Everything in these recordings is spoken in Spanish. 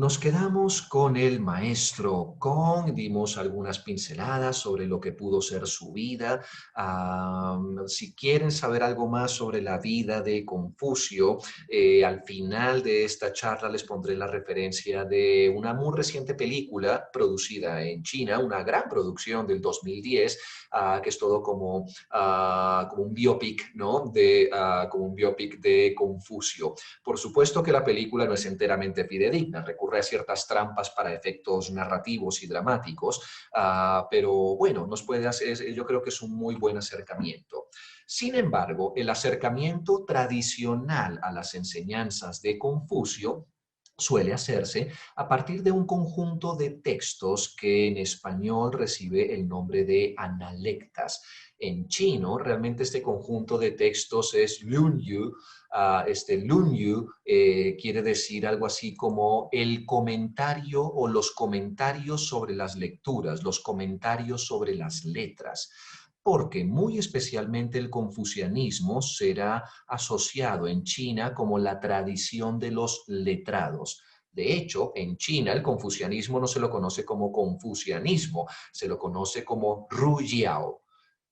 Nos quedamos con el maestro Kong, dimos algunas pinceladas sobre lo que pudo ser su vida. Si quieren saber algo más sobre la vida de Confucio, al final de esta charla les pondré la referencia de una muy reciente película producida en China, una gran producción del 2010, que es todo como un biopic, ¿no? Como un biopic de Confucio. Por supuesto que la película no es enteramente fidedigna, recurre a ciertas trampas para efectos narrativos y dramáticos, pero bueno, yo creo que es un muy buen acercamiento. Sin embargo, el acercamiento tradicional a las enseñanzas de Confucio suele hacerse a partir de un conjunto de textos que en español recibe el nombre de analectas. En chino, realmente este conjunto de textos es Lunyu. Lunyu quiere decir algo así como el comentario o los comentarios sobre las lecturas, los comentarios sobre las letras, porque muy especialmente el confucianismo será asociado en China como la tradición de los letrados. De hecho, en China el confucianismo no se lo conoce como confucianismo, se lo conoce como Rujiao.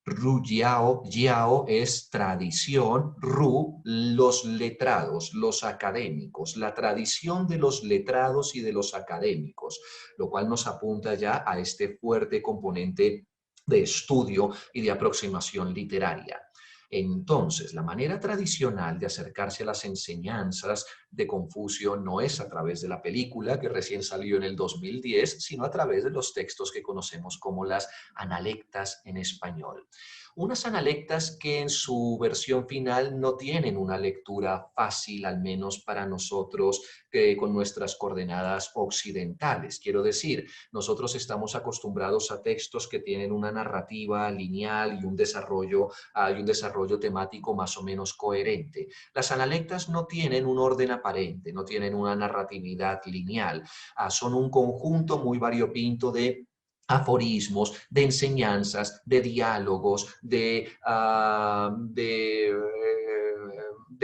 Rujiao, Jiao es tradición, Ru, los letrados, los académicos, la tradición de los letrados y de los académicos, lo cual nos apunta ya a este fuerte componente de estudio y de aproximación literaria. Entonces, la manera tradicional de acercarse a las enseñanzas de Confucio no es a través de la película que recién salió en el 2010, sino a través de los textos que conocemos como las analectas en español. Unas analectas que en su versión final no tienen una lectura fácil, al menos para nosotros con nuestras coordenadas occidentales. Quiero decir, nosotros estamos acostumbrados a textos que tienen una narrativa lineal y un desarrollo temático más o menos coherente. Las analectas no tienen un orden aparente, no tienen una narratividad lineal. Son un conjunto muy variopinto de aforismos, de enseñanzas, de diálogos, de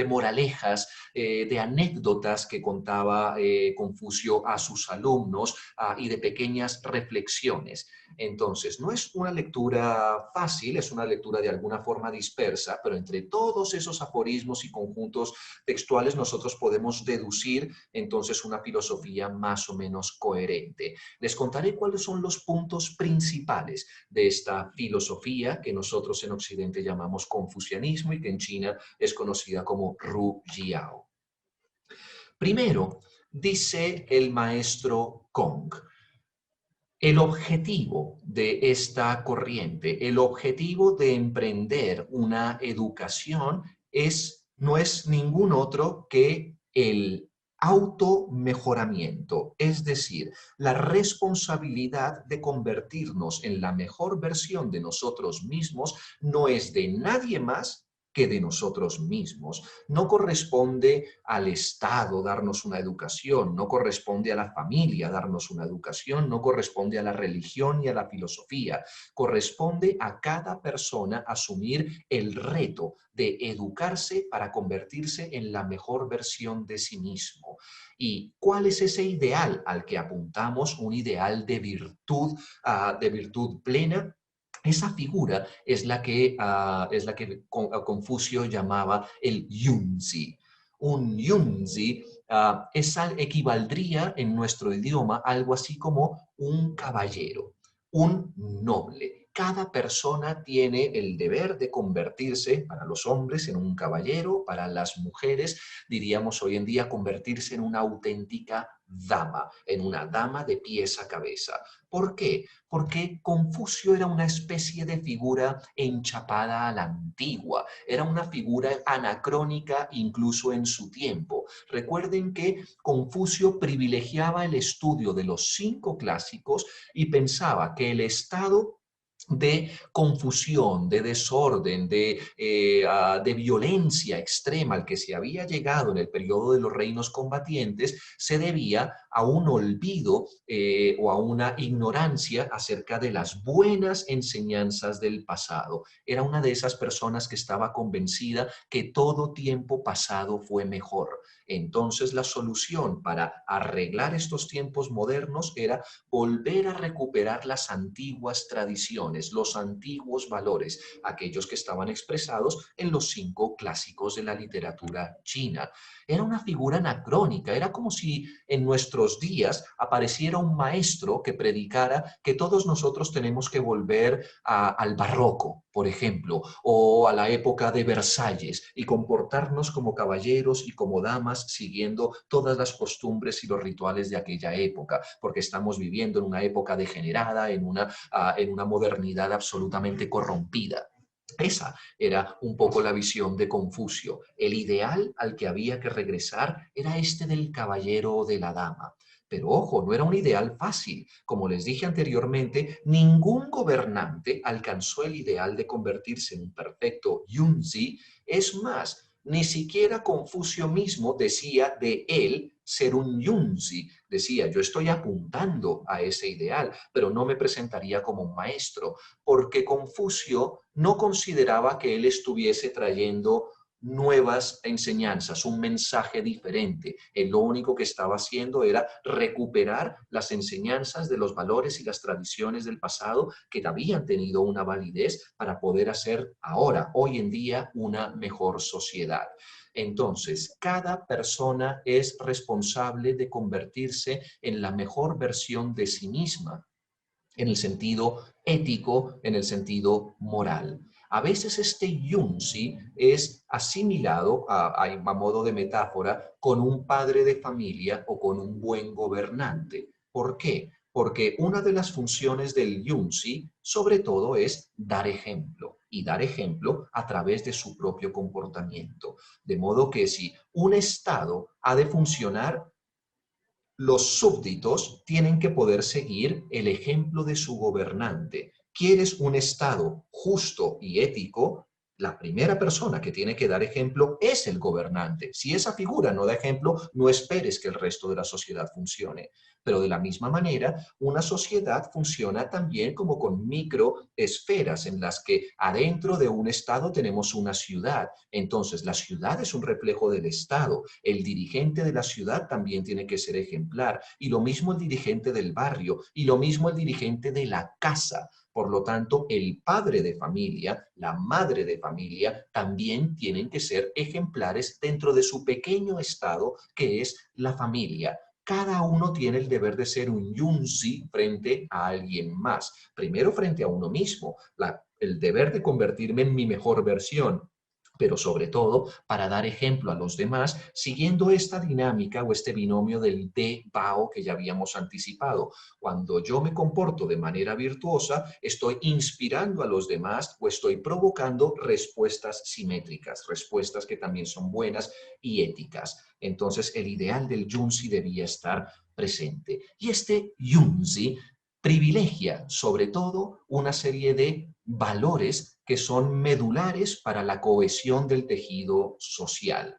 moralejas, de anécdotas que contaba Confucio a sus alumnos y de pequeñas reflexiones. Entonces, no es una lectura fácil, es una lectura de alguna forma dispersa, pero entre todos esos aforismos y conjuntos textuales nosotros podemos deducir entonces una filosofía más o menos coherente. Les contaré cuáles son los puntos principales de esta filosofía que nosotros en Occidente llamamos confucianismo y que en China es conocida como Ru Jiao. Primero, dice el maestro Kong, el objetivo de esta corriente, el objetivo de emprender una educación no es ningún otro que el automejoramiento, es decir, la responsabilidad de convertirnos en la mejor versión de nosotros mismos no es de nadie más que de nosotros mismos. No corresponde al Estado darnos una educación, no corresponde a la familia darnos una educación, no corresponde a la religión ni a la filosofía. Corresponde a cada persona asumir el reto de educarse para convertirse en la mejor versión de sí mismo. ¿Y cuál es ese ideal al que apuntamos? Un ideal de virtud plena. Esa figura es la que Confucio llamaba el Yunzi. Un Yunzi equivaldría en nuestro idioma algo así como un caballero, un noble. Cada persona tiene el deber de convertirse, para los hombres, en un caballero, para las mujeres, diríamos hoy en día, convertirse en una auténtica dama, en una dama de pies a cabeza. ¿Por qué? Porque Confucio era una especie de figura enchapada a la antigua, era una figura anacrónica incluso en su tiempo. Recuerden que Confucio privilegiaba el estudio de los 5 clásicos y pensaba que el Estado de confusión, de desorden, de violencia extrema al que se había llegado en el periodo de los reinos combatientes, se debía a un olvido o a una ignorancia acerca de las buenas enseñanzas del pasado. Era una de esas personas que estaba convencida que todo tiempo pasado fue mejor. Entonces la solución para arreglar estos tiempos modernos era volver a recuperar las antiguas tradiciones, los antiguos valores, aquellos que estaban expresados en los 5 clásicos de la literatura china. Era una figura anacrónica, era como si en nuestros días apareciera un maestro que predicara que todos nosotros tenemos que volver al barroco, por ejemplo, o a la época de Versalles y comportarnos como caballeros y como damas siguiendo todas las costumbres y los rituales de aquella época, porque estamos viviendo en una época degenerada, en una modernidad absolutamente corrompida. Esa era un poco la visión de Confucio. El ideal al que había que regresar era este del caballero o de la dama. Pero ojo, no era un ideal fácil. Como les dije anteriormente, ningún gobernante alcanzó el ideal de convertirse en un perfecto Yunzi. Es más, ni siquiera Confucio mismo decía de él ser un Yunzi. Decía, yo estoy apuntando a ese ideal, pero no me presentaría como un maestro, porque Confucio no consideraba que él estuviese trayendo nuevas enseñanzas, un mensaje diferente. Él lo único que estaba haciendo era recuperar las enseñanzas de los valores y las tradiciones del pasado que habían tenido una validez para poder hacer ahora, hoy en día, una mejor sociedad. Entonces, cada persona es responsable de convertirse en la mejor versión de sí misma, en el sentido ético, en el sentido moral. A veces este Yunzi es asimilado, a modo de metáfora, con un padre de familia o con un buen gobernante. ¿Por qué? Porque una de las funciones del Yunzi, sobre todo, es dar ejemplo, y dar ejemplo a través de su propio comportamiento. De modo que si un Estado ha de funcionar, los súbditos tienen que poder seguir el ejemplo de su gobernante. ¿Quieres un Estado justo y ético? La primera persona que tiene que dar ejemplo es el gobernante. Si esa figura no da ejemplo, no esperes que el resto de la sociedad funcione. Pero de la misma manera, una sociedad funciona también como con microesferas en las que adentro de un Estado tenemos una ciudad. Entonces, la ciudad es un reflejo del Estado. El dirigente de la ciudad también tiene que ser ejemplar. Y lo mismo el dirigente del barrio. Y lo mismo el dirigente de la casa. Por lo tanto, el padre de familia, la madre de familia, también tienen que ser ejemplares dentro de su pequeño estado que es la familia. Cada uno tiene el deber de ser un yunzi frente a alguien más. Primero frente a uno mismo, el deber de convertirme en mi mejor versión, pero sobre todo para dar ejemplo a los demás, siguiendo esta dinámica o este binomio del de-bao que ya habíamos anticipado. Cuando yo me comporto de manera virtuosa, estoy inspirando a los demás o estoy provocando respuestas simétricas, respuestas que también son buenas y éticas. Entonces, el ideal del Yunzi debía estar presente. Y este Yunzi privilegia sobre todo una serie de valores que son medulares para la cohesión del tejido social.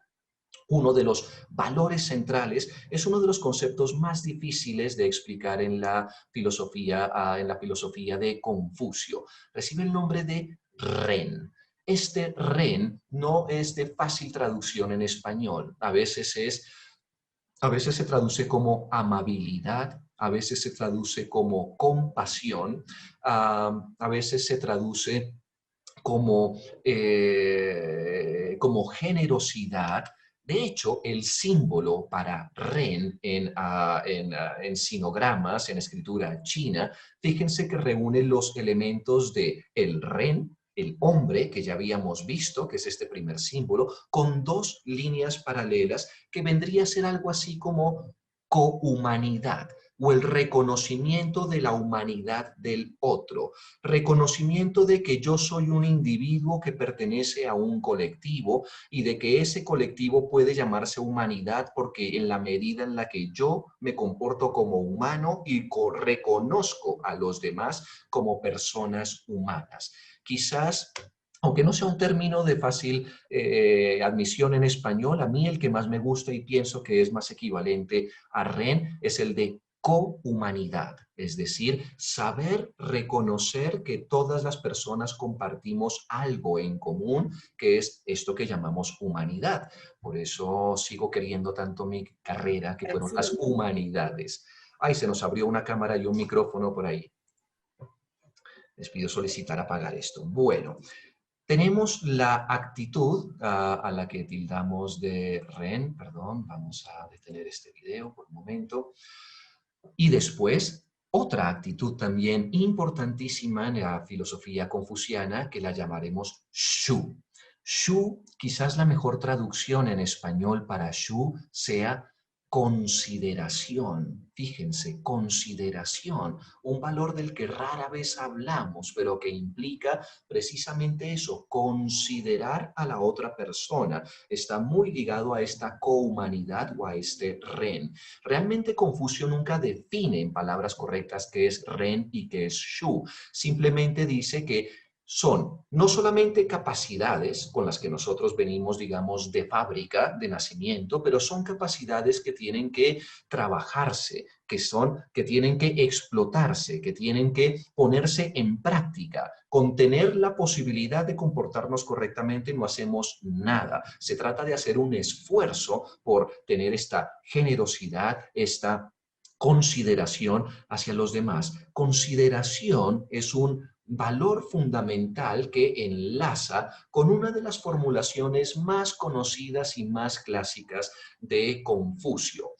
Uno de los valores centrales es uno de los conceptos más difíciles de explicar en la filosofía de Confucio. Recibe el nombre de Ren. Este Ren no es de fácil traducción en español. A veces se traduce como amabilidad, a veces se traduce como compasión, a veces se traduce como, como generosidad. De hecho, el símbolo para ren en sinogramas, en escritura china, fíjense que reúne los elementos de el ren, el hombre, que ya habíamos visto, que es este primer símbolo, con dos líneas paralelas que vendría a ser algo así como cohumanidad o el reconocimiento de la humanidad del otro, reconocimiento de que yo soy un individuo que pertenece a un colectivo y de que ese colectivo puede llamarse humanidad porque en la medida en la que yo me comporto como humano y reconozco a los demás como personas humanas. Quizás aunque no sea un término de fácil admisión en español, a mí el que más me gusta y pienso que es más equivalente a REN es el de cohumanidad, es decir, saber reconocer que todas las personas compartimos algo en común, que es esto que llamamos humanidad. Por eso sigo queriendo tanto mi carrera, que fueron las Excelente. humanidades. Ay, se nos abrió una cámara y un micrófono por ahí. Les pido solicitar apagar esto. Bueno, tenemos la actitud a la que tildamos de REN, perdón, vamos a detener este video por un momento. Y después, otra actitud también importantísima en la filosofía confuciana que la llamaremos Shu. Shu, quizás la mejor traducción en español para Shu sea consideración. Fíjense, consideración, un valor del que rara vez hablamos, pero que implica precisamente eso, considerar a la otra persona. Está muy ligado a esta cohumanidad o a este Ren. Realmente Confucio nunca define en palabras correctas qué es Ren y qué es Shu. Simplemente dice que son no solamente capacidades con las que nosotros venimos, digamos, de fábrica, de nacimiento, pero son capacidades que tienen que trabajarse, que tienen que explotarse, que tienen que ponerse en práctica. Con tener la posibilidad de comportarnos correctamente no hacemos nada. Se trata de hacer un esfuerzo por tener esta generosidad, esta consideración hacia los demás. Consideración es un valor fundamental que enlaza con una de las formulaciones más conocidas y más clásicas de Confucio,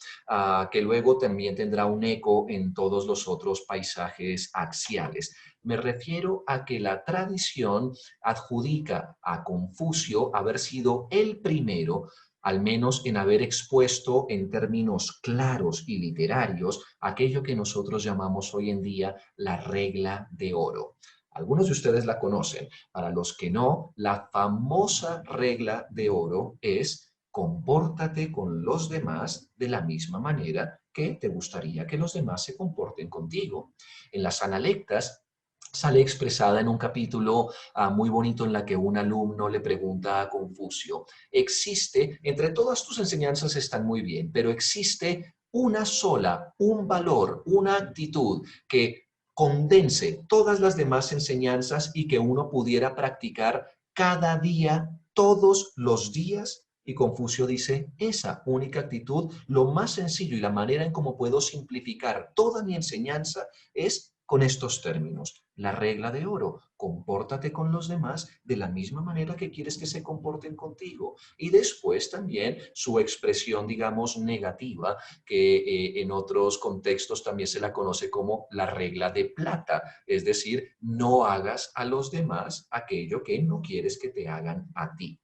que luego también tendrá un eco en todos los otros paisajes axiales. Me refiero a que la tradición adjudica a Confucio haber sido el primero, al menos en haber expuesto en términos claros y literarios aquello que nosotros llamamos hoy en día la regla de oro. Algunos de ustedes la conocen. Para los que no, la famosa regla de oro es compórtate con los demás de la misma manera que te gustaría que los demás se comporten contigo. En las Analectas sale expresada en un capítulo muy bonito en la que un alumno le pregunta a Confucio, existe, entre todas tus enseñanzas están muy bien, pero existe una sola, un valor, una actitud que condense todas las demás enseñanzas y que uno pudiera practicar cada día, todos los días. Y Confucio dice, esa única actitud, lo más sencillo y la manera en cómo puedo simplificar toda mi enseñanza es con estos términos. La regla de oro, compórtate con los demás de la misma manera que quieres que se comporten contigo. Y después también su expresión, digamos, negativa, que en otros contextos también se la conoce como la regla de plata, es decir, no hagas a los demás aquello que no quieres que te hagan a ti.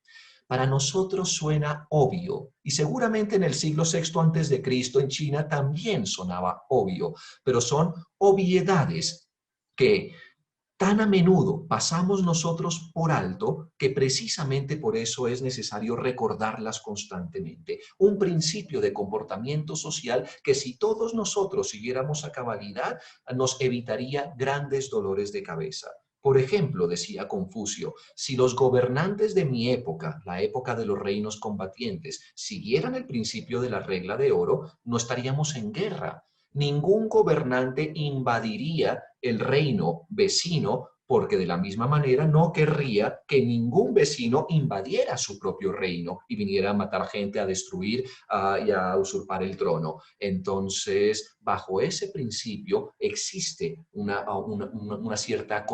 Para nosotros suena obvio y seguramente en el siglo VI antes de Cristo en China también sonaba obvio, pero son obviedades que tan a menudo pasamos nosotros por alto que precisamente por eso es necesario recordarlas constantemente. Un principio de comportamiento social que si todos nosotros siguiéramos a cabalidad nos evitaría grandes dolores de cabeza. Por ejemplo, decía Confucio, si los gobernantes de mi época, la época de los reinos combatientes, siguieran el principio de la regla de oro, no estaríamos en guerra. Ningún gobernante invadiría el reino vecino porque de la misma manera no querría que ningún vecino invadiera su propio reino y viniera a matar gente, a destruir y a usurpar el trono. Entonces, bajo ese principio existe una cierta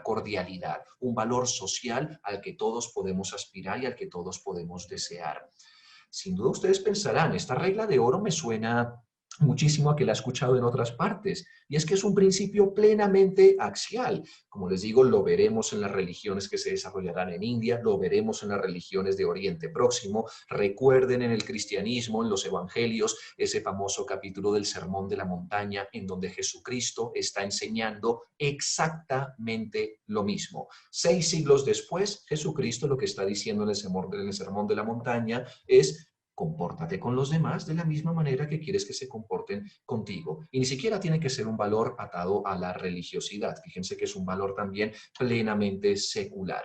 cordialidad, un valor social al que todos podemos aspirar y al que todos podemos desear. Sin duda ustedes pensarán, esta regla de oro me suena muchísimo a que la he escuchado en otras partes, y es que es un principio plenamente axial. Como les digo, lo veremos en las religiones que se desarrollarán en India, lo veremos en las religiones de Oriente Próximo. Recuerden en el cristianismo, en los evangelios, ese famoso capítulo del Sermón de la Montaña, en donde Jesucristo está enseñando exactamente lo mismo. 6 siglos después, Jesucristo lo que está diciendo en el Sermón de la Montaña es compórtate con los demás de la misma manera que quieres que se comporten contigo. Y ni siquiera tiene que ser un valor atado a la religiosidad. Fíjense que es un valor también plenamente secular.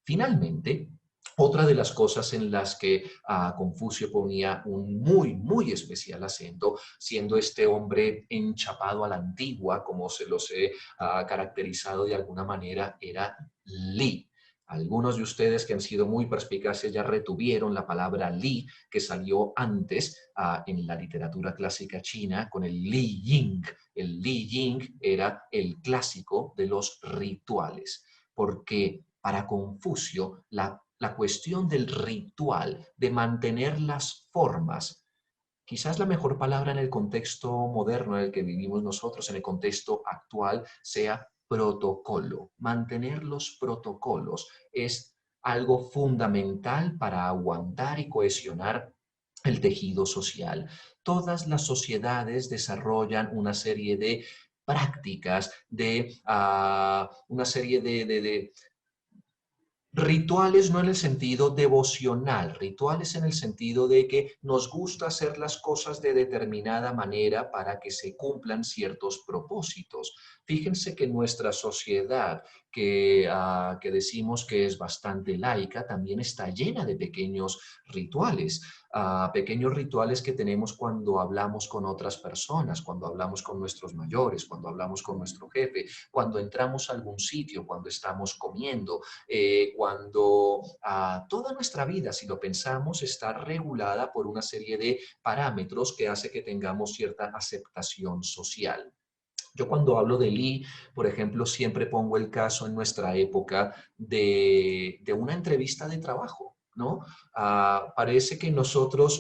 Finalmente, otra de las cosas en las que Confucio ponía un muy especial acento, siendo este hombre enchapado a la antigua, como se los he caracterizado de alguna manera, era Li. Algunos de ustedes que han sido muy perspicaces ya retuvieron la palabra Li, que salió antes en la literatura clásica china con el Li Ying. El Li Ying era el clásico de los rituales, porque para Confucio la cuestión del ritual, de mantener las formas, quizás la mejor palabra en el contexto moderno en el que vivimos nosotros, en el contexto actual, sea protocolo. Mantener los protocolos es algo fundamental para aguantar y cohesionar el tejido social. Todas las sociedades desarrollan una serie de prácticas, de una serie de rituales no en el sentido devocional, rituales en el sentido de que nos gusta hacer las cosas de determinada manera para que se cumplan ciertos propósitos. Fíjense que nuestra sociedad, que decimos que es bastante laica, también está llena de pequeños rituales que tenemos cuando hablamos con otras personas, cuando hablamos con nuestros mayores, cuando hablamos con nuestro jefe, cuando entramos a algún sitio, cuando estamos comiendo, cuando toda nuestra vida, si lo pensamos, está regulada por una serie de parámetros que hace que tengamos cierta aceptación social. Yo cuando hablo de Lee, por ejemplo, siempre pongo el caso en nuestra época de una entrevista de trabajo, ¿no? Parece que nosotros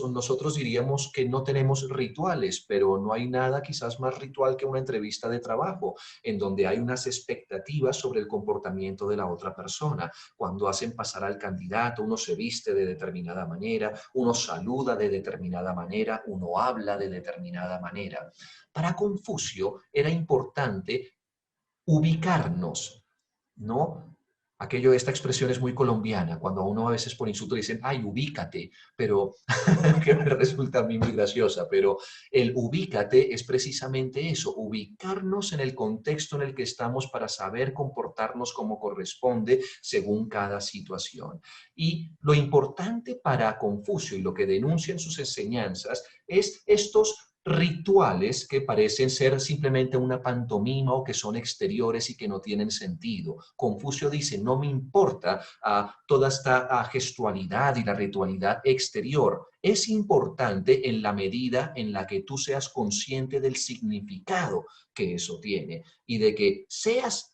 diríamos que no tenemos rituales, pero no hay nada quizás más ritual que una entrevista de trabajo, en donde hay unas expectativas sobre el comportamiento de la otra persona. Cuando hacen pasar al candidato, uno se viste de determinada manera, uno saluda de determinada manera, uno habla de determinada manera. Para Confucio era importante ubicarnos, ¿no? Esta expresión es muy colombiana, cuando a uno a veces por insulto le dicen, ay, ubícate, pero que me resulta a mí muy graciosa, pero el ubícate es precisamente eso, ubicarnos en el contexto en el que estamos para saber comportarnos como corresponde según cada situación. Y lo importante para Confucio y lo que denuncia en sus enseñanzas es estos rituales que parecen ser simplemente una pantomima o que son exteriores y que no tienen sentido. Confucio dice, no me importa toda esta gestualidad y la ritualidad exterior. Es importante en la medida en la que tú seas consciente del significado que eso tiene y de que seas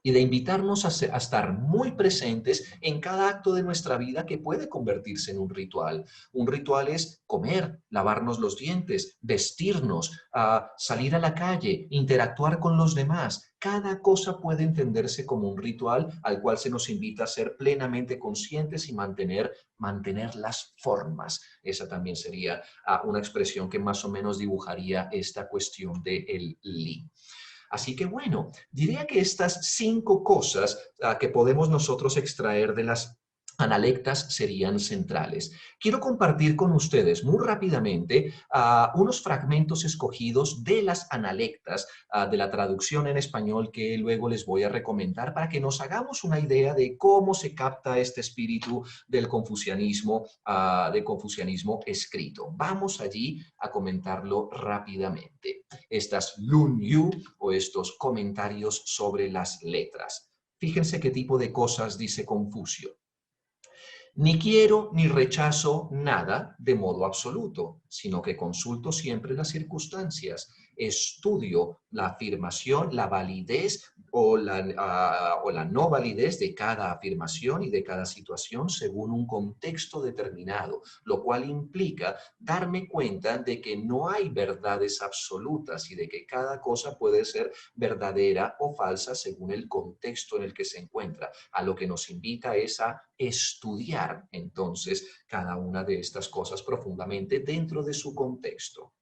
y de invitarnos a estar muy presentes en cada acto de nuestra vida que puede convertirse en un ritual. Un ritual es comer, lavarnos los dientes, vestirnos, salir a la calle, interactuar con los demás. Cada cosa puede entenderse como un ritual al cual se nos invita a ser plenamente conscientes y mantener las formas. Esa también sería una expresión que más o menos dibujaría esta cuestión del Li. Así que bueno, diría que estas 5 cosas que podemos nosotros extraer de las analectas serían centrales. Quiero compartir con ustedes muy rápidamente unos fragmentos escogidos de las analectas de la traducción en español que luego les voy a recomendar para que nos hagamos una idea de cómo se capta este espíritu del confucianismo escrito. Vamos allí a comentarlo rápidamente. Estas Lun Yu o estos comentarios sobre las letras. Fíjense qué tipo de cosas dice Confucio. Ni quiero ni rechazo nada de modo absoluto, sino que consulto siempre las circunstancias, estudio la afirmación, la validez o la no validez de cada afirmación y de cada situación según un contexto determinado, lo cual implica darme cuenta de que no hay verdades absolutas y de que cada cosa puede ser verdadera o falsa según el contexto en el que se encuentra. A lo que nos invita es a estudiar entonces cada una de estas cosas profundamente dentro de su contexto.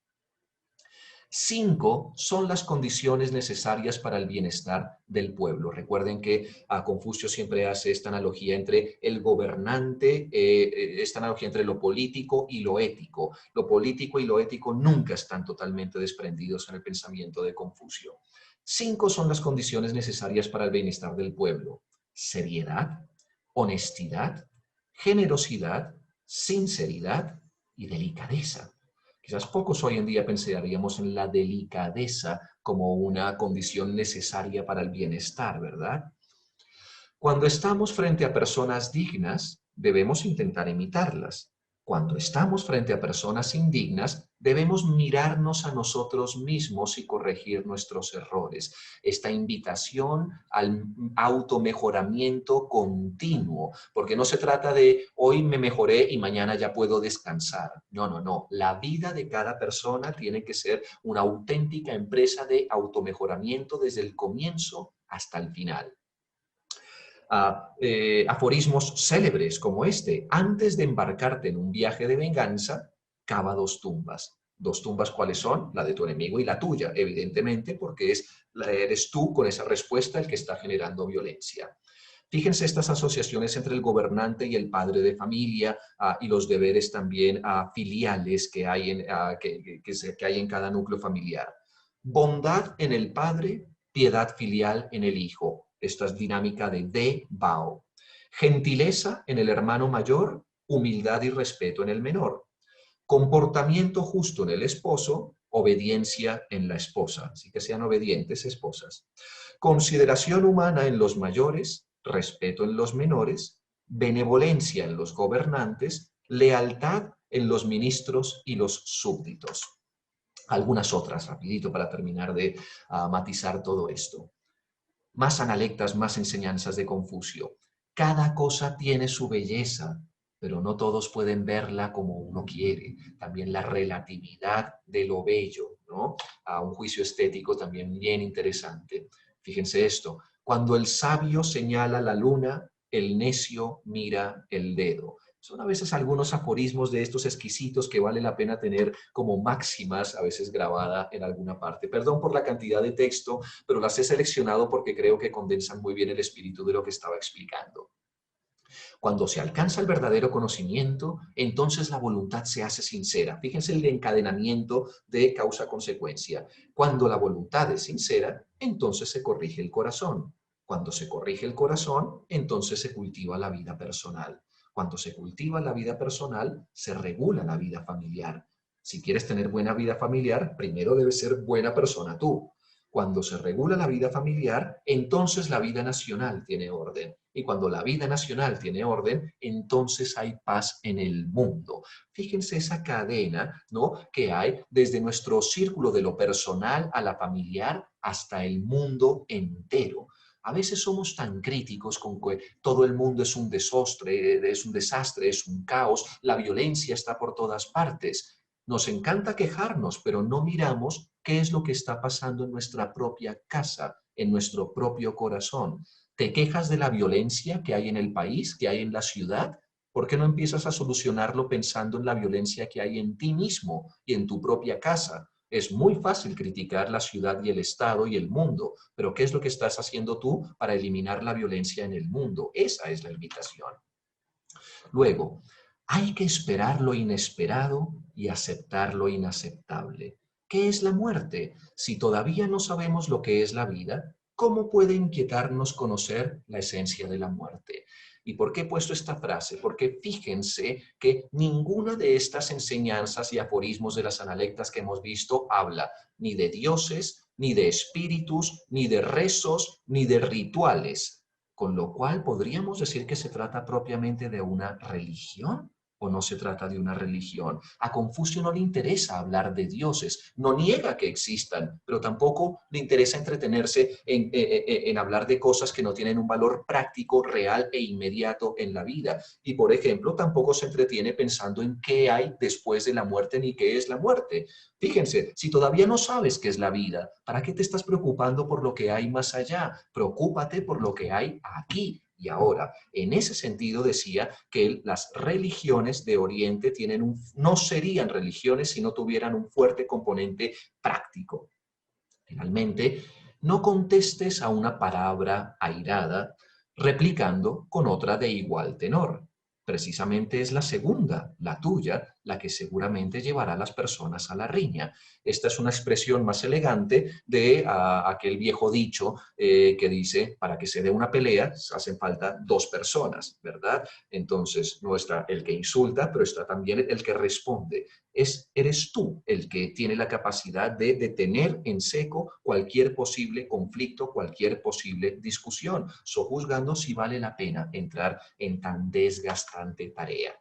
5 son las condiciones necesarias para el bienestar del pueblo. Recuerden que Confucio siempre hace esta analogía entre el gobernante, esta analogía entre lo político y lo ético. Lo político y lo ético nunca están totalmente desprendidos en el pensamiento de Confucio. 5 son las condiciones necesarias para el bienestar del pueblo. Seriedad, honestidad, generosidad, sinceridad y delicadeza. Quizás pocos hoy en día pensaríamos en la delicadeza como una condición necesaria para el bienestar, ¿verdad? Cuando estamos frente a personas dignas, debemos intentar imitarlas. Cuando estamos frente a personas indignas, debemos mirarnos a nosotros mismos y corregir nuestros errores. Esta invitación al automejoramiento continuo, porque no se trata de hoy me mejoré y mañana ya puedo descansar. No, no, no. La vida de cada persona tiene que ser una auténtica empresa de automejoramiento desde el comienzo hasta el final. Aforismos célebres como este. Antes de embarcarte en un viaje de venganza, cava dos tumbas. ¿Dos tumbas cuáles son? La de tu enemigo y la tuya, evidentemente, porque eres tú con esa respuesta el que está generando violencia. Fíjense estas asociaciones entre el gobernante y el padre de familia y los deberes también filiales que hay que hay en cada núcleo familiar. Bondad en el padre, piedad filial en el hijo. Esta es dinámica de Bao. Gentileza en el hermano mayor, humildad y respeto en el menor. Comportamiento justo en el esposo, obediencia en la esposa. Así que sean obedientes esposas. Consideración humana en los mayores, respeto en los menores, benevolencia en los gobernantes, lealtad en los ministros y los súbditos. Algunas otras, rapidito, para terminar de matizar todo esto. Más analectas, más enseñanzas de Confucio. Cada cosa tiene su belleza, pero no todos pueden verla como uno quiere. También la relatividad de lo bello, ¿no? Un juicio estético también bien interesante. Fíjense esto, cuando el sabio señala la luna, el necio mira el dedo. Son a veces algunos aforismos de estos exquisitos que vale la pena tener como máximas, a veces grabada en alguna parte. Perdón por la cantidad de texto, pero las he seleccionado porque creo que condensan muy bien el espíritu de lo que estaba explicando. Cuando se alcanza el verdadero conocimiento, entonces la voluntad se hace sincera. Fíjense el encadenamiento de causa-consecuencia. Cuando la voluntad es sincera, entonces se corrige el corazón. Cuando se corrige el corazón, entonces se cultiva la vida personal. Cuando se cultiva la vida personal, se regula la vida familiar. Si quieres tener buena vida familiar, primero debes ser buena persona tú. Cuando se regula la vida familiar, entonces la vida nacional tiene orden. Y cuando la vida nacional tiene orden, entonces hay paz en el mundo. Fíjense esa cadena, ¿no?, que hay desde nuestro círculo de lo personal a la familiar hasta el mundo entero. A veces somos tan críticos con que todo el mundo es un desastre, es un caos, la violencia está por todas partes. Nos encanta quejarnos, pero no miramos qué es lo que está pasando en nuestra propia casa, en nuestro propio corazón. ¿Te quejas de la violencia que hay en el país, que hay en la ciudad? ¿Por qué no empiezas a solucionarlo pensando en la violencia que hay en ti mismo y en tu propia casa? Es muy fácil criticar la ciudad y el Estado y el mundo, pero ¿qué es lo que estás haciendo tú para eliminar la violencia en el mundo? Esa es la invitación. Luego, hay que esperar lo inesperado y aceptar lo inaceptable. ¿Qué es la muerte? Si todavía no sabemos lo que es la vida, ¿cómo puede inquietarnos conocer la esencia de la muerte? ¿Y por qué he puesto esta frase? Porque fíjense que ninguna de estas enseñanzas y aforismos de las analectas que hemos visto habla ni de dioses, ni de espíritus, ni de rezos, ni de rituales. Con lo cual, ¿podríamos decir que se trata propiamente de una religión o no se trata de una religión? A Confucio no le interesa hablar de dioses, no niega que existan, pero tampoco le interesa entretenerse en hablar de cosas que no tienen un valor práctico, real e inmediato en la vida. Y, por ejemplo, tampoco se entretiene pensando en qué hay después de la muerte ni qué es la muerte. Fíjense, si todavía no sabes qué es la vida, ¿para qué te estás preocupando por lo que hay más allá? Preocúpate por lo que hay aquí y ahora. En ese sentido decía que las religiones de Oriente no serían religiones si no tuvieran un fuerte componente práctico. Finalmente, no contestes a una palabra airada replicando con otra de igual tenor. Precisamente es la segunda, la tuya, la que seguramente llevará a las personas a la riña. Esta es una expresión más elegante de aquel viejo dicho que dice, para que se dé una pelea hacen falta dos personas, ¿verdad? Entonces, no está el que insulta, pero está también el que responde. Eres tú el que tiene la capacidad de detener en seco cualquier posible conflicto, cualquier posible discusión, sojuzgando si vale la pena entrar en tan desgastante tarea.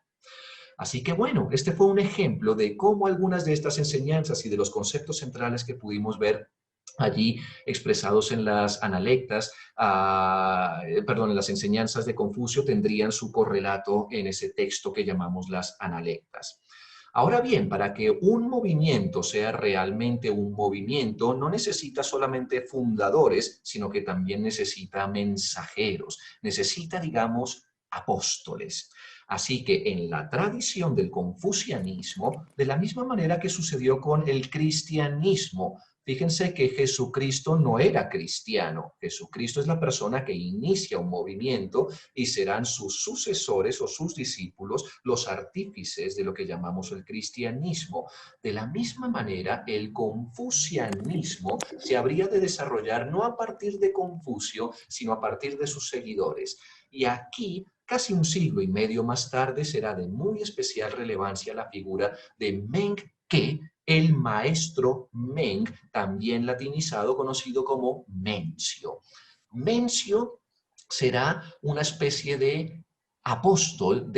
Así que bueno, este fue un ejemplo de cómo algunas de estas enseñanzas y de los conceptos centrales que pudimos ver allí expresados en las analectas, perdón, en las enseñanzas de Confucio tendrían su correlato en ese texto que llamamos las analectas. Ahora bien, para que un movimiento sea realmente un movimiento, no necesita solamente fundadores, sino que también necesita mensajeros, necesita, digamos, apóstoles. Así que en la tradición del confucianismo, de la misma manera que sucedió con el cristianismo, fíjense que Jesucristo no era cristiano. Jesucristo es la persona que inicia un movimiento y serán sus sucesores o sus discípulos los artífices de lo que llamamos el cristianismo. De la misma manera, el confucianismo se habría de desarrollar no a partir de Confucio, sino a partir de sus seguidores. Y aquí, casi un siglo y medio más tarde, será de muy especial relevancia la figura de Meng Ke, el maestro Meng, también latinizado, conocido como Mencio. Mencio será una especie de apóstol,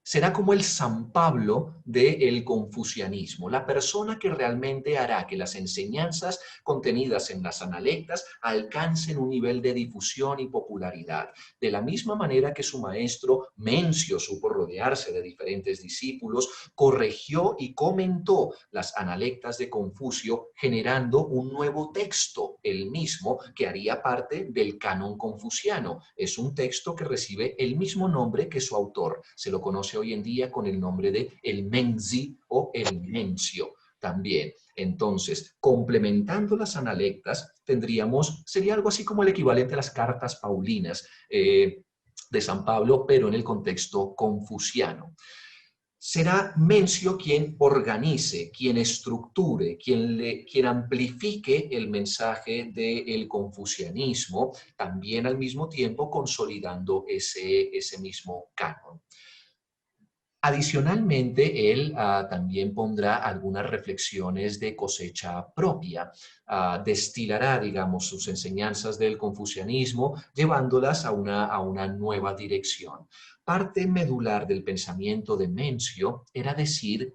será como el San Pablo del confucianismo, la persona que realmente hará que las enseñanzas contenidas en las analectas alcancen un nivel de difusión y popularidad. De la misma manera que su maestro Mencio supo rodearse de diferentes discípulos, corrigió y comentó las analectas de Confucio, generando un nuevo texto, el mismo que haría parte del canon confuciano. Es un texto que recibe el mismo nombre que su autor. Se lo conoce hoy en día con el nombre de el Menzi o el Mencio también. Entonces, complementando las analectas, sería algo así como el equivalente a las cartas paulinas de San Pablo, pero en el contexto confuciano. Será Mencio quien organice, quien estructure, quien amplifique el mensaje del confucianismo, también al mismo tiempo consolidando ese mismo canon. Adicionalmente, él también pondrá algunas reflexiones de cosecha propia, destilará, digamos, sus enseñanzas del confucianismo, llevándolas a una nueva dirección. Parte medular del pensamiento de Mencio era decir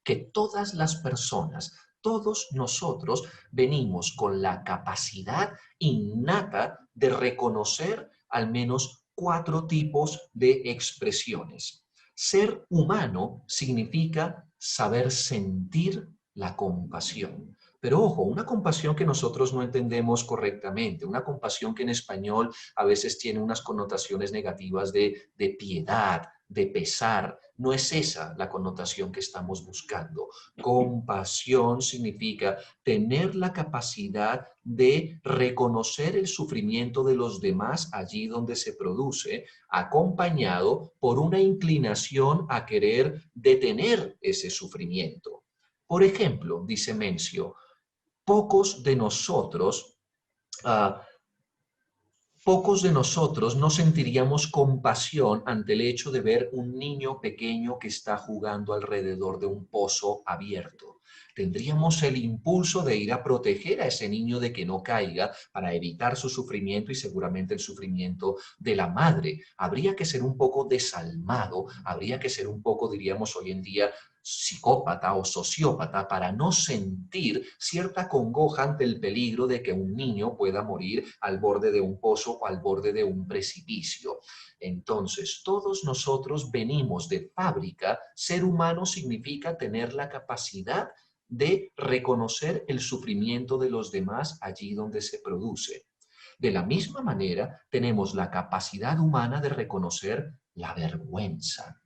que todas las personas, todos nosotros venimos con la capacidad innata de reconocer al menos cuatro tipos de expresiones. Ser humano significa saber sentir la compasión. Pero ojo, una compasión que nosotros no entendemos correctamente, una compasión que en español a veces tiene unas connotaciones negativas de piedad, de pesar. No es esa la connotación que estamos buscando. Compasión significa tener la capacidad de reconocer el sufrimiento de los demás allí donde se produce, acompañado por una inclinación a querer detener ese sufrimiento. Por ejemplo, dice Mencio, pocos de nosotros uh, pocos de nosotros no sentiríamos compasión ante el hecho de ver un niño pequeño que está jugando alrededor de un pozo abierto. Tendríamos el impulso de ir a proteger a ese niño de que no caiga para evitar su sufrimiento y seguramente el sufrimiento de la madre. Habría que ser un poco desalmado, habría que ser un poco, diríamos hoy en día, psicópata o sociópata para no sentir cierta congoja ante el peligro de que un niño pueda morir al borde de un pozo o al borde de un precipicio. Entonces, todos nosotros venimos de fábrica. Ser humano significa tener la capacidad de reconocer el sufrimiento de los demás allí donde se produce. De la misma manera, tenemos la capacidad humana de reconocer la vergüenza.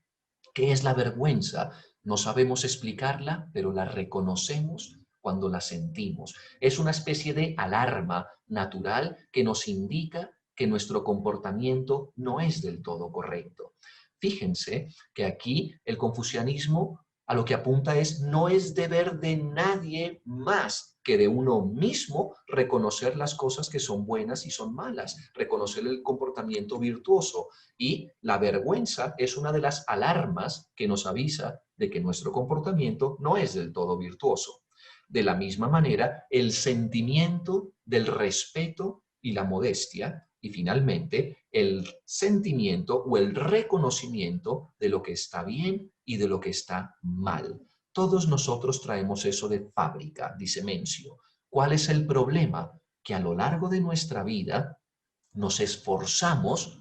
¿Qué es la vergüenza? No sabemos explicarla, pero la reconocemos cuando la sentimos. Es una especie de alarma natural que nos indica que nuestro comportamiento no es del todo correcto. Fíjense que aquí el confucianismo A lo que apunta es, no es deber de nadie más que de uno mismo reconocer las cosas que son buenas y son malas, reconocer el comportamiento virtuoso. Y la vergüenza es una de las alarmas que nos avisa de que nuestro comportamiento no es del todo virtuoso. De la misma manera, el sentimiento del respeto y la modestia, y finalmente el sentimiento o el reconocimiento de lo que está bien y de lo que está mal. Todos nosotros traemos eso de fábrica, dice Mencio. ¿Cuál es el problema? Que a lo largo de nuestra vida nos esforzamos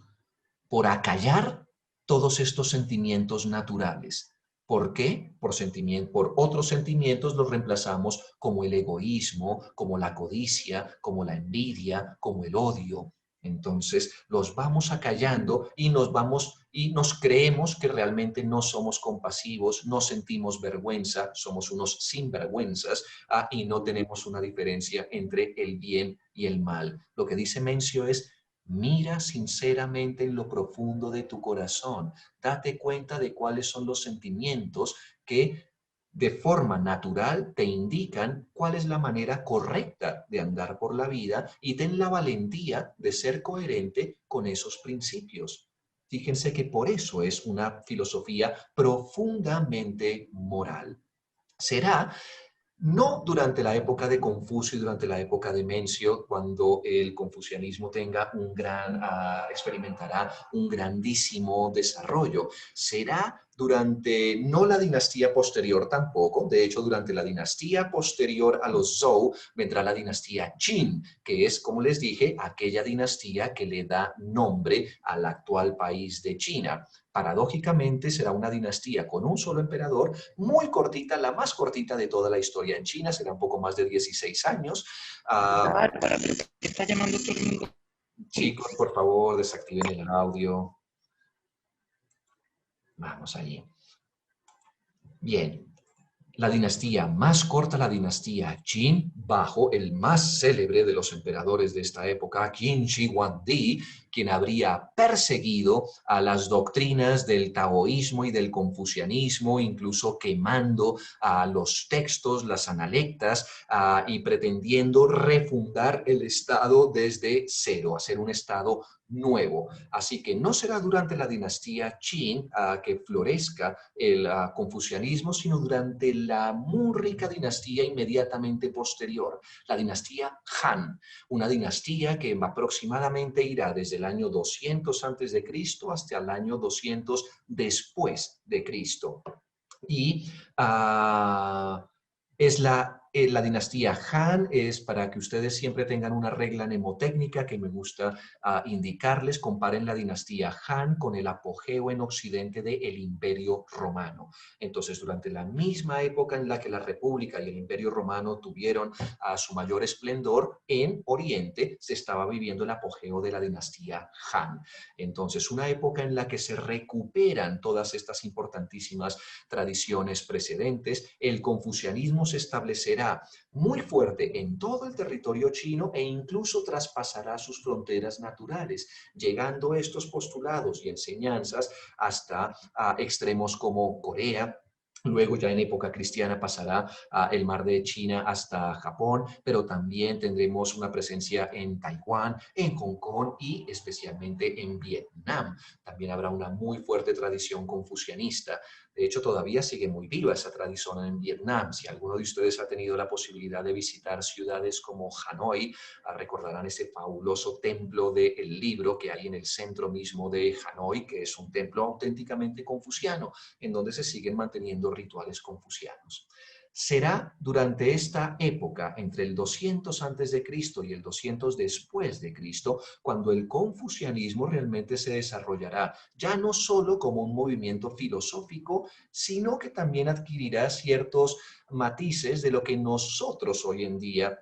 por acallar todos estos sentimientos naturales. ¿Por qué? Por otros sentimientos los reemplazamos como el egoísmo, como la codicia, como la envidia, como el odio. Entonces los vamos acallando y nos creemos que realmente no somos compasivos, no sentimos vergüenza, somos unos sinvergüenzas y no tenemos una diferencia entre el bien y el mal. Lo que dice Mencio es: mira sinceramente en lo profundo de tu corazón. Date cuenta de cuáles son los sentimientos que de forma natural te indican cuál es la manera correcta de andar por la vida y ten la valentía de ser coherente con esos principios. Fíjense que por eso es una filosofía profundamente moral. Será no durante la época de Confucio y durante la época de Mencio, cuando el confucianismo experimentará un grandísimo desarrollo. Será durante, no la dinastía posterior tampoco, de hecho durante la dinastía posterior a los Zhou vendrá la dinastía Qin, que es, como les dije, aquella dinastía que le da nombre al actual país de China. Paradójicamente será una dinastía con un solo emperador, muy cortita, la más cortita de toda la historia en China, será un poco más de 16 años. Bárbara, pero ¿por qué está llamando todo el mundo? Chicos, por favor, desactiven el audio. Vamos allí. Bien, la dinastía más corta, la dinastía Qin, bajo el más célebre de los emperadores de esta época, Qin Shi Huangdi, quien habría perseguido a las doctrinas del taoísmo y del confucianismo, incluso quemando a los textos, las analectas, y pretendiendo refundar el Estado desde cero, hacer un Estado nuevo. Así que no será durante la dinastía Qin que florezca el confucianismo, sino durante la muy rica dinastía inmediatamente posterior, la dinastía Han, una dinastía que aproximadamente irá desde el año 200 antes de Cristo hasta el año 200 después de Cristo. Y es la dinastía Han, es para que ustedes siempre tengan una regla mnemotécnica que me gusta indicarles. Comparen la dinastía Han con el apogeo en Occidente del Imperio Romano. Entonces, durante la misma época en la que la República y el Imperio Romano tuvieron su mayor esplendor, en Oriente se estaba viviendo el apogeo de la dinastía Han. Entonces, una época en la que se recuperan todas estas importantísimas tradiciones precedentes, el confucianismo se establecerá muy fuerte en todo el territorio chino e incluso traspasará sus fronteras naturales, llegando estos postulados y enseñanzas hasta extremos como Corea. Luego ya en época cristiana pasará el mar de China hasta Japón, pero también tendremos una presencia en Taiwán, en Hong Kong y especialmente en Vietnam. También habrá una muy fuerte tradición confucianista. De hecho, todavía sigue muy viva esa tradición en Vietnam. Si alguno de ustedes ha tenido la posibilidad de visitar ciudades como Hanoi, recordarán ese fabuloso templo del libro que hay en el centro mismo de Hanoi, que es un templo auténticamente confuciano, en donde se siguen manteniendo rituales confucianos. Será durante esta época, entre el 200 antes de Cristo y el 200 después de Cristo, cuando el confucianismo realmente se desarrollará, ya no solo como un movimiento filosófico, sino que también adquirirá ciertos matices de lo que nosotros hoy en día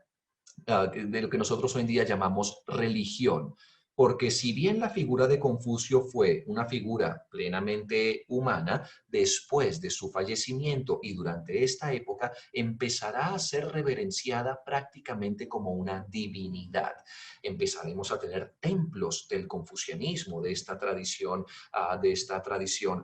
llamamos religión. Porque si bien la figura de Confucio fue una figura plenamente humana, después de su fallecimiento y durante esta época empezará a ser reverenciada prácticamente como una divinidad. Empezaremos a tener templos del confucianismo, de esta tradición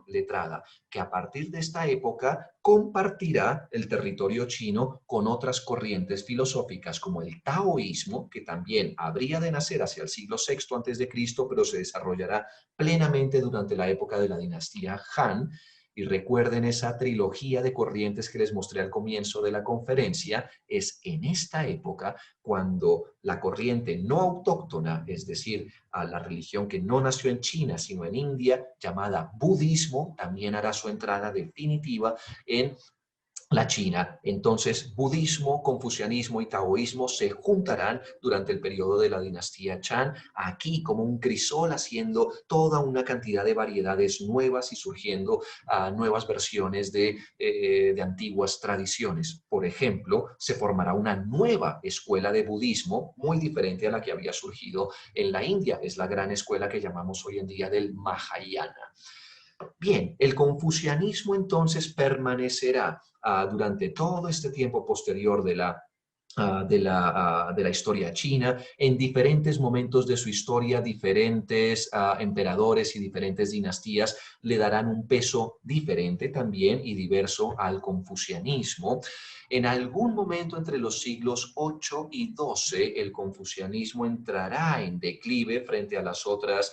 letrada. que a partir de esta época compartirá el territorio chino con otras corrientes filosóficas como el taoísmo, que también habría de nacer hacia el siglo VI antes de Cristo, pero se desarrollará plenamente durante la época de la dinastía Han. Y recuerden esa trilogía de corrientes que les mostré al comienzo de la conferencia, es en esta época cuando la corriente no autóctona, es decir, a la religión que no nació en China, sino en India, llamada budismo, también hará su entrada definitiva en la China. Entonces, budismo, confucianismo y taoísmo se juntarán durante el periodo de la dinastía Chan, aquí como un crisol, haciendo toda una cantidad de variedades nuevas y surgiendo nuevas versiones de antiguas tradiciones. Por ejemplo, se formará una nueva escuela de budismo muy diferente a la que había surgido en la India. Es la gran escuela que llamamos hoy en día del Mahayana. Bien, el confucianismo entonces permanecerá durante todo este tiempo posterior de la historia china. En diferentes momentos de su historia, diferentes emperadores y diferentes dinastías le darán un peso diferente también y diverso al confucianismo. En algún momento entre los siglos 8 y 12, el confucianismo entrará en declive frente a las otras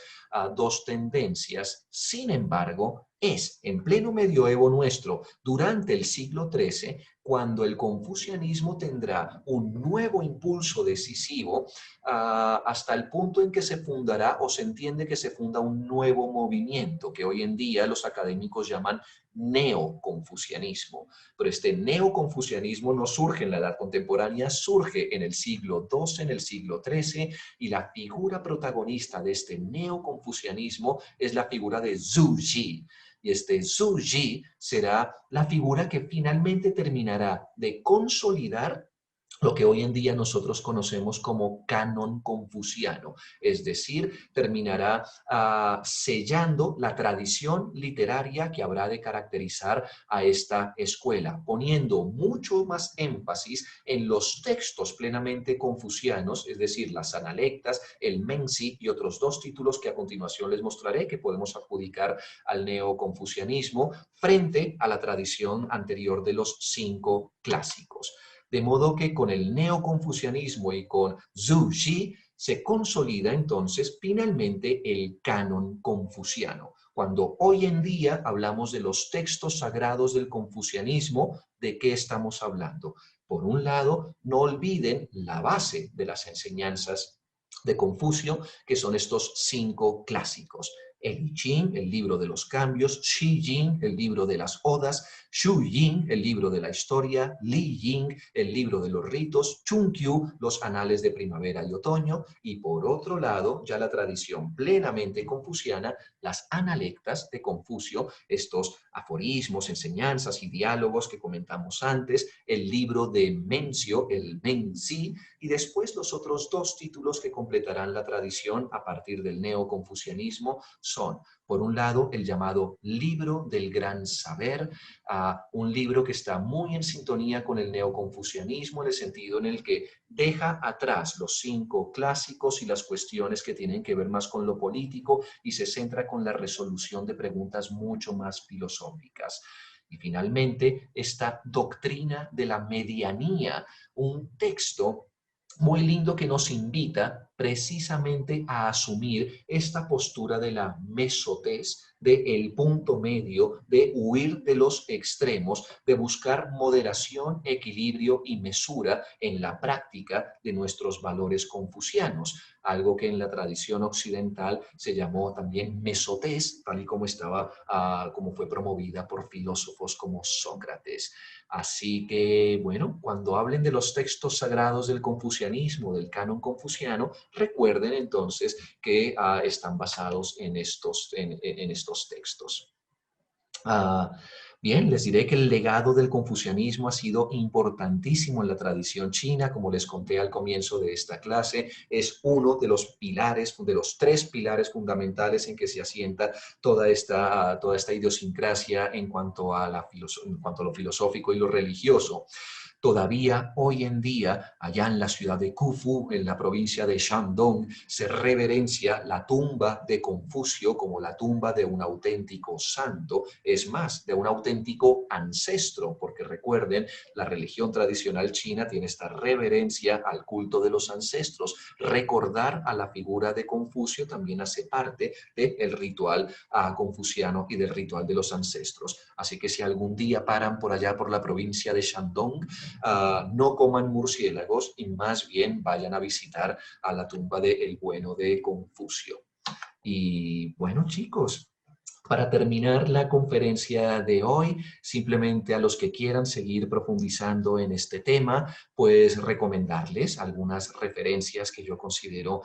dos tendencias. Sin embargo, es en pleno medioevo nuestro, durante el siglo XIII, cuando el confucianismo tendrá un nuevo impulso decisivo hasta el punto en que se fundará o se entiende que se funda un nuevo movimiento que hoy en día los académicos llaman neoconfucianismo. Pero este neoconfucianismo no surge en la edad contemporánea, surge en el siglo XII, en el siglo XIII, y la figura protagonista de este neoconfucianismo es la figura de Zhu Ji. Y este Zhu Ji será la figura que finalmente terminará de consolidar lo que hoy en día nosotros conocemos como canon confuciano, es decir, terminará sellando la tradición literaria que habrá de caracterizar a esta escuela, poniendo mucho más énfasis en los textos plenamente confucianos, es decir, las analectas, el Menzi y otros dos títulos que a continuación les mostraré que podemos adjudicar al neoconfucianismo frente a la tradición anterior de los 5 clásicos. De modo que con el neoconfucianismo y con Zhu Ji se consolida entonces finalmente el canon confuciano. Cuando hoy en día hablamos de los textos sagrados del confucianismo, ¿de qué estamos hablando? Por un lado, no olviden la base de las enseñanzas de Confucio, que son estos 5 clásicos. El I Ching, el libro de los cambios; Shi Jing, el libro de las odas; Shu Jing, el libro de la historia; Li Jing, el libro de los ritos; Chung Qiu, los anales de primavera y otoño; y por otro lado, ya la tradición plenamente confuciana, las analectas de Confucio, estos aforismos, enseñanzas y diálogos que comentamos antes; el libro de Mencio, el Menzi; y después los otros 2 títulos que completarán la tradición a partir del neoconfucianismo son, por un lado, el llamado Libro del Gran Saber, un libro que está muy en sintonía con el neoconfucianismo en el sentido en el que deja atrás los 5 clásicos y las cuestiones que tienen que ver más con lo político y se centra con la resolución de preguntas mucho más filosóficas. Y finalmente, esta doctrina de la medianía, un texto muy lindo que nos invita precisamente a asumir esta postura de la mesotez, del punto medio, de huir de los extremos, de buscar moderación, equilibrio y mesura en la práctica de nuestros valores confucianos, algo que en la tradición occidental se llamó también mesotez, tal y como estaba, como fue promovida por filósofos como Sócrates. Así que, bueno, cuando hablen de los textos sagrados del confucianismo, del canon confuciano, recuerden entonces que están basados en estos textos. Bien, les diré que el legado del confucianismo ha sido importantísimo en la tradición china, como les conté al comienzo de esta clase, es uno de los pilares, de los 3 pilares fundamentales en que se asienta toda esta idiosincrasia en cuanto a lo filosófico y lo religioso. Todavía hoy en día, allá en la ciudad de Khufu, en la provincia de Shandong, se reverencia la tumba de Confucio como la tumba de un auténtico santo, es más, de un auténtico ancestro, porque recuerden, la religión tradicional china tiene esta reverencia al culto de los ancestros. Recordar a la figura de Confucio también hace parte del ritual confuciano y del ritual de los ancestros. Así que si algún día paran por allá por la provincia de Shandong, no coman murciélagos y más bien vayan a visitar a la tumba del bueno de Confucio. Y bueno, chicos, para terminar la conferencia de hoy, simplemente a los que quieran seguir profundizando en este tema, pues recomendarles algunas referencias que yo considero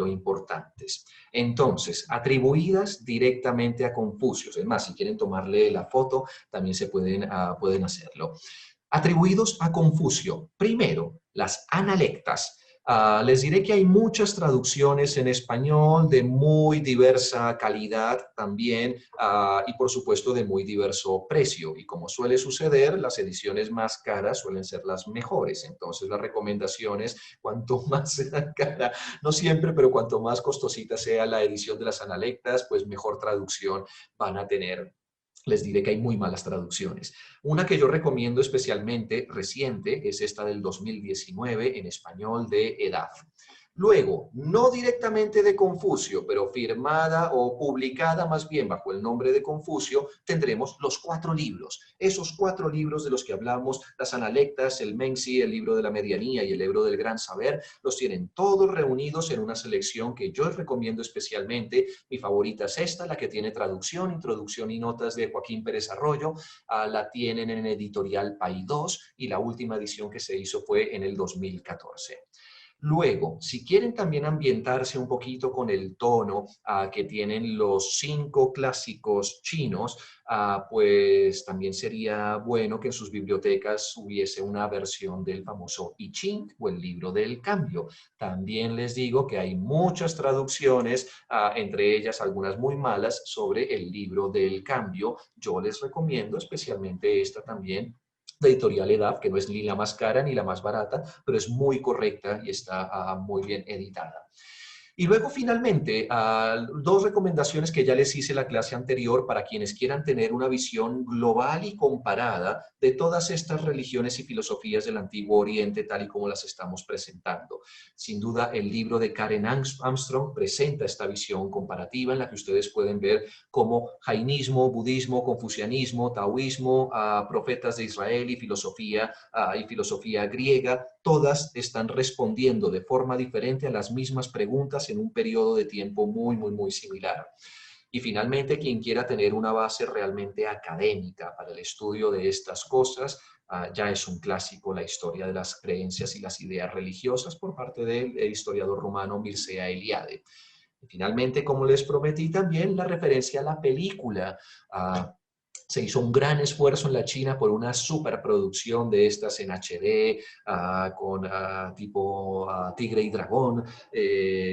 importantes. Entonces, atribuidas directamente a Confucio. Es más, si quieren tomarle la foto, también pueden hacerlo. Atribuidos a Confucio. Primero, las analectas. Les diré que hay muchas traducciones en español de muy diversa calidad también y por supuesto de muy diverso precio. Y como suele suceder, las ediciones más caras suelen ser las mejores. Entonces las recomendaciones, cuanto más sea cara, no siempre, pero cuanto más costosita sea la edición de las analectas, pues mejor traducción van a tener. Les diré que hay muy malas traducciones. Una que yo recomiendo especialmente reciente es esta del 2019 en español de EDAF. Luego, no directamente de Confucio, pero firmada o publicada más bien bajo el nombre de Confucio, tendremos los 4 libros. Esos 4 libros de los que hablamos, las Analectas, el Menzi, el libro de la medianía y el libro del gran saber, los tienen todos reunidos en una selección que yo recomiendo especialmente. Mi favorita es esta, la que tiene traducción, introducción y notas de Joaquín Pérez Arroyo. La tienen en editorial Paidós y la última edición que se hizo fue en el 2014. Luego, si quieren también ambientarse un poquito con el tono que tienen los 5 clásicos chinos, pues también sería bueno que en sus bibliotecas hubiese una versión del famoso I Ching o el libro del cambio. También les digo que hay muchas traducciones, entre ellas algunas muy malas, sobre el libro del cambio. Yo les recomiendo especialmente esta también de editorial EDAF, que no es ni la más cara ni la más barata, pero es muy correcta y está muy bien editada. Y luego, finalmente, 2 recomendaciones que ya les hice en la clase anterior para quienes quieran tener una visión global y comparada de todas estas religiones y filosofías del Antiguo Oriente, tal y como las estamos presentando. Sin duda, el libro de Karen Armstrong presenta esta visión comparativa en la que ustedes pueden ver cómo jainismo, budismo, confucianismo, taoísmo, profetas de Israel y filosofía griega, todas están respondiendo de forma diferente a las mismas preguntas en un periodo de tiempo muy similar. Y finalmente, quien quiera tener una base realmente académica para el estudio de estas cosas, ya es un clásico la historia de las creencias y las ideas religiosas por parte del historiador rumano Mircea Eliade. Y finalmente, como les prometí también, la referencia a la película. Se hizo un gran esfuerzo en la China por una superproducción de estas en HD, con tipo Tigre y Dragón,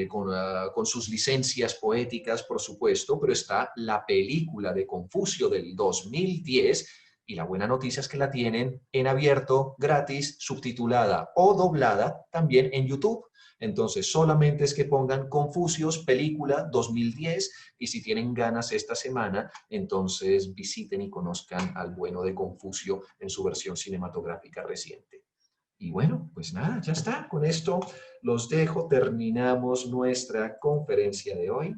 con sus licencias poéticas, por supuesto, pero está la película de Confucio del 2010, y la buena noticia es que la tienen en abierto, gratis, subtitulada o doblada también en YouTube. Entonces, solamente es que pongan Confucios, película 2010, y si tienen ganas esta semana, entonces visiten y conozcan al bueno de Confucio en su versión cinematográfica reciente. Y bueno, pues nada, ya está. Con esto los dejo. Terminamos nuestra conferencia de hoy.